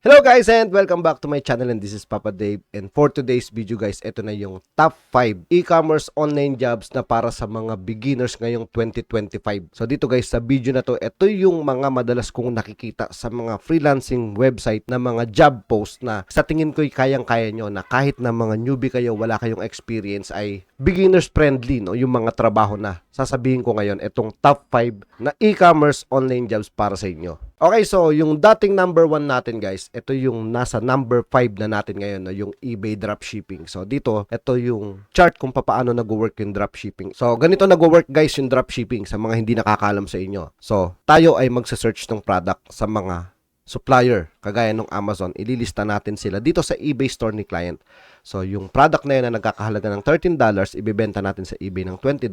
Hello guys and welcome back to my channel, and this is Papa Dave, and for today's video guys, ito na yung top 5 e-commerce online jobs na para sa mga beginners ngayong 2025. So dito guys, sa video na to, ito yung mga madalas kong nakikita sa mga freelancing website na mga job post na sa tingin ko'y kayang-kaya nyo, na kahit na mga newbie kayo, wala kayong experience, ay beginners friendly, no? Yung mga trabaho na sasabihin ko ngayon, itong top 5 na e-commerce online jobs para sa inyo. Okay, so yung dating number 1 natin guys, ito yung nasa number 5 na natin ngayon, no? Yung eBay dropshipping. So dito, ito yung chart kung paano nag-work yung dropshipping. So ganito nag-work guys yung dropshipping sa mga hindi nakakaalam sa inyo. So tayo ay magsa-search ng product sa mga supplier, kagaya ng Amazon. Ililista natin sila dito sa eBay store ni client. So yung product na yun na nagkakahalaga ng $13, ibebenta natin sa eBay ng $20.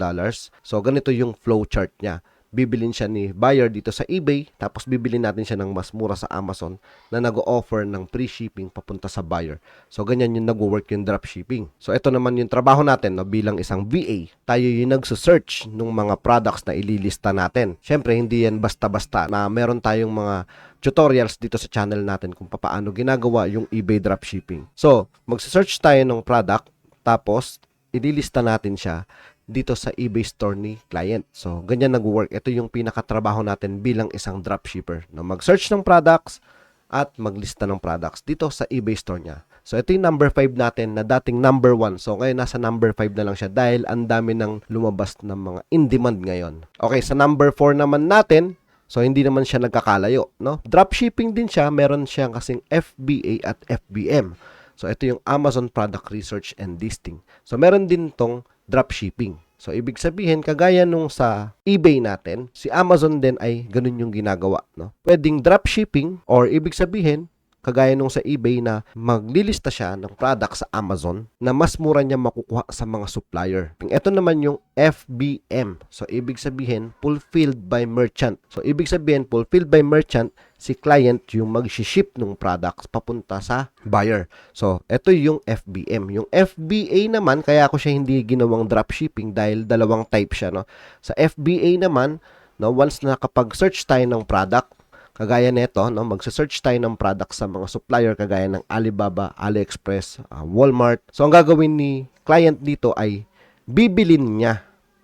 So ganito yung flow chart niya. Bibilin siya ni buyer dito sa eBay, tapos bibilin natin siya ng mas mura sa Amazon na nag-o-offer ng free shipping papunta sa buyer. So ganyan yung nag-work yung dropshipping. So ito naman yung trabaho natin, no, bilang isang VA. Tayo yung nagse-search ng mga products na ililista natin. Syempre hindi yan basta-basta, na meron tayong mga tutorials dito sa channel natin kung paano ginagawa yung eBay dropshipping. So magse-search tayo ng product, tapos ililista natin siya dito sa eBay store ni client. So, ganyan nag-work. Ito yung pinakatrabaho natin bilang isang dropshipper, na mag-search ng products at maglista ng products dito sa eBay store niya. So, ito yung number 5 natin na dating number 1. So, ngayon nasa number 5 na lang siya dahil ang dami ng lumabas ng mga in-demand ngayon. Okay, sa number 4 naman natin, so hindi naman siya nagkakalayo, no? Dropshipping din siya, meron siya kasing FBA at FBM. So, ito yung Amazon Product Research and Listing. So, meron din tong dropshipping. So, ibig sabihin, kagaya nung sa eBay natin, si Amazon din ay ganun yung ginagawa, no? Pwedeng dropshipping, or ibig sabihin, kagaya nung sa eBay na maglilista siya ng product sa Amazon na mas mura niya makukuha sa mga supplier. Ito naman yung FBM. So, ibig sabihin, fulfilled by merchant. So, ibig sabihin, fulfilled by merchant, si client yung mag-ship ng products papunta sa buyer. So, ito yung FBM. Yung FBA naman, kaya ako siya hindi ginawang dropshipping dahil dalawang type siya, no? Sa FBA naman, no, once na kapag search tayo ng product, kagaya nito, no, magse-search tayo ng product sa mga supplier kagaya ng Alibaba, AliExpress, Walmart. So, ang gagawin ni client dito ay bibilin niya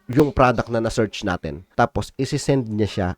yung product na na-search natin. Tapos, isisend niya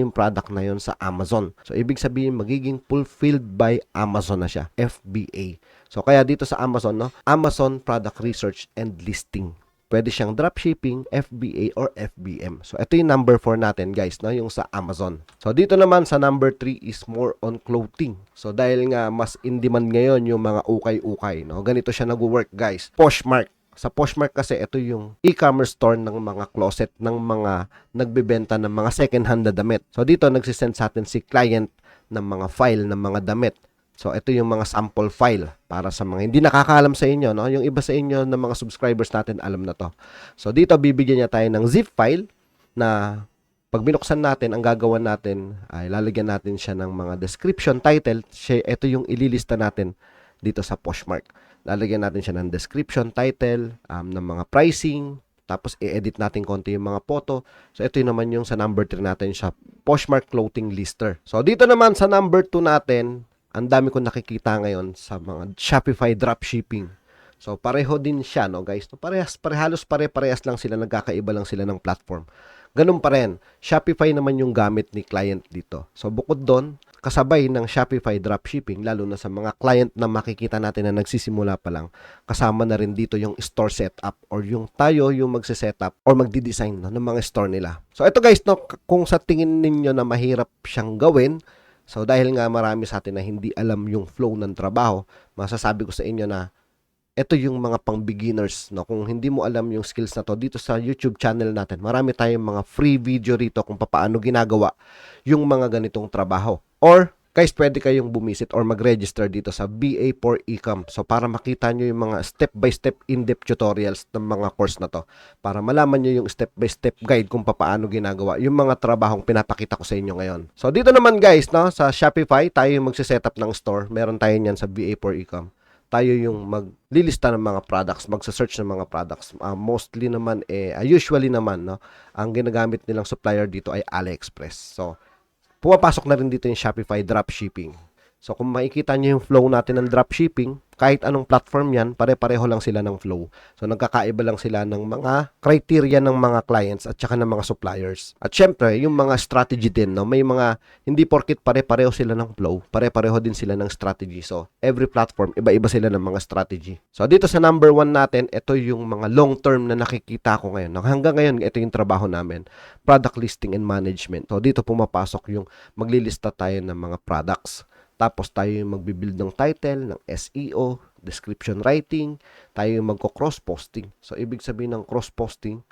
yung product na yun sa Amazon. So, ibig sabihin, magiging fulfilled by Amazon na siya, FBA. So, kaya dito sa Amazon, no, Amazon Product Research and Listing. Pwede siyang dropshipping, FBA, or FBM. So, ito yung number 4 natin, guys, no? Yung sa Amazon. So, dito naman sa number 3 is more on clothing. So, dahil nga mas in demand ngayon yung mga ukay-ukay, no? Ganito siya nag-work, guys. Poshmark. Sa Poshmark kasi, ito yung e-commerce store ng mga closet, ng mga nagbebenta ng mga second-hand na damit. So, dito nagsisend sa atin si client ng mga file ng mga damit. So, ito yung mga sample file para sa mga hindi nakakaalam sa inyo, no? Yung iba sa inyo ng mga subscribers natin, alam na to. So, dito bibigyan niya tayo ng zip file na pag binuksan natin, ang gagawin natin ay lalagyan natin siya ng mga description, title. Ito yung ililista natin dito sa Poshmark. Lalagyan natin siya ng description, title, ng mga pricing, tapos i-edit natin konti yung mga photo. So, ito yung naman yung sa number 3 natin, sa Poshmark Clothing Lister. So, dito naman sa number 2 natin, ang dami ko nakikita ngayon sa mga Shopify dropshipping. So, pareho din siya, no, guys? No, halos pare-parehas lang sila, nagkakaiba lang sila ng platform. Ganun pa rin. Shopify naman yung gamit ni client dito. So, bukod doon, kasabay ng Shopify dropshipping, lalo na sa mga client na makikita natin na nagsisimula pa lang, kasama na rin dito yung store setup, or yung tayo yung magse-setup or magdi-design, no, ng mga store nila. So, ito guys, no, kung sa tingin ninyo na mahirap siyang gawin, so, dahil nga marami sa atin na hindi alam yung flow ng trabaho, masasabi ko sa inyo na ito yung mga pang-beginners, no? Kung hindi mo alam yung skills na to, dito sa YouTube channel natin, marami tayong mga free video rito kung paano ginagawa yung mga ganitong trabaho. Or, guys, pwede kayong bumisit or mag-register dito sa BA for Ecom. So, para makita nyo yung mga step-by-step in-depth tutorials ng mga course na to. Para malaman nyo yung step-by-step guide kung paano ginagawa yung mga trabahong pinapakita ko sa inyo ngayon. So, dito naman guys, no, sa Shopify, tayo yung magsiset-up ng store. Meron tayo niyan sa BA for Ecom. Tayo yung maglilista ng mga products, magsa-search ng mga products. Mostly naman, usually naman, no, ang ginagamit nilang supplier dito ay AliExpress. So, pumapasok na rin dito yung Shopify dropshipping. So kung makikita nyo yung flow natin ng dropshipping, kahit anong platform yan, pare-pareho lang sila ng flow. So nagkakaiba lang sila ng mga criteria ng mga clients at saka ng mga suppliers. At syempre, yung mga strategy din, no? May mga, hindi porkit pare-pareho sila ng flow, pare-pareho din sila ng strategy. So every platform, iba-iba sila ng mga strategy. So dito sa number 1 natin, ito yung mga long-term na nakikita ko ngayon. Hanggang ngayon, ito yung trabaho namin. Product listing and management. So dito pumapasok yung maglilista tayo ng mga products. Tapos tayo yung magbibuild ng title, ng SEO, description writing, tayo yung magko-cross-posting. So, ibig sabihin ng cross-posting,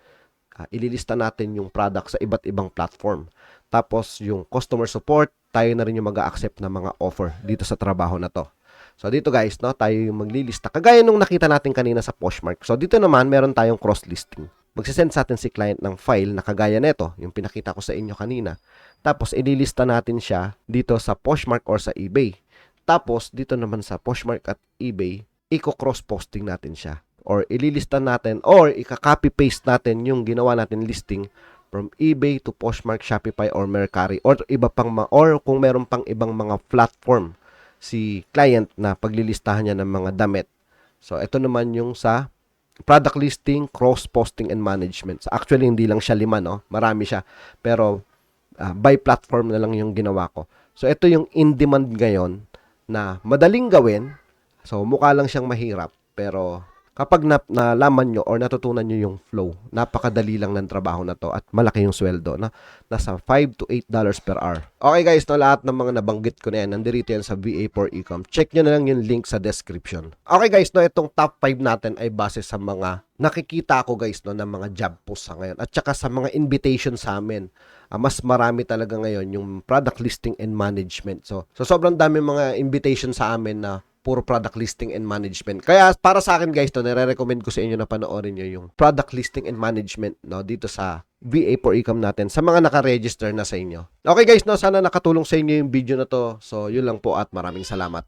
ililista natin yung product sa iba't ibang platform. Tapos, yung customer support, tayo na rin yung mag-a-accept ng mga offer dito sa trabaho na to. So, dito guys, no, tayo yung maglilista. Kagaya nung nakita natin kanina sa Poshmark. So, dito naman, meron tayong cross-listing. Magsisend sa atin si client ng file na kagaya neto, yung pinakita ko sa inyo kanina. Tapos, ililista natin siya dito sa Poshmark or sa eBay. Tapos, dito naman sa Poshmark at eBay, i-cross-posting natin siya. Or ililista natin, or ika-copy-paste natin yung ginawa natin listing from eBay to Poshmark, Shopify, or Mercari. Or iba pang or kung meron pang ibang mga platform si client na paglilistahan niya ng mga damit. So, ito naman yung sa product listing, cross-posting, and management. So, actually, hindi lang siya 5, no? Marami siya. Pero, by platform na lang yung ginawa ko. So, ito yung in-demand ngayon na madaling gawin. So, mukha lang siyang mahirap. Pero, kapag nalaman nyo or natutunan nyo yung flow, napakadali lang ng trabaho na to at malaki yung sweldo. Na nasa $5 to $8 per hour. Okay guys, no, lahat ng mga nabanggit ko na yan, nandito yan sa VA for Ecom. Check nyo na lang yung link sa description. Okay guys, no, itong top 5 natin ay base sa mga nakikita ko guys, no, ng mga job posts sa ngayon. At saka sa mga invitation sa amin. Mas marami talaga ngayon yung product listing and management. So sobrang dami mga invitation sa amin na puro product listing and management. Kaya para sa akin guys, to nire-recommend ko sa inyo na panoorin nyo yung product listing and management, no, dito sa VA for Ecom natin sa mga naka-register na sa inyo. Okay guys, no, sana nakatulong sa inyo yung video na to. So yun lang po at maraming salamat.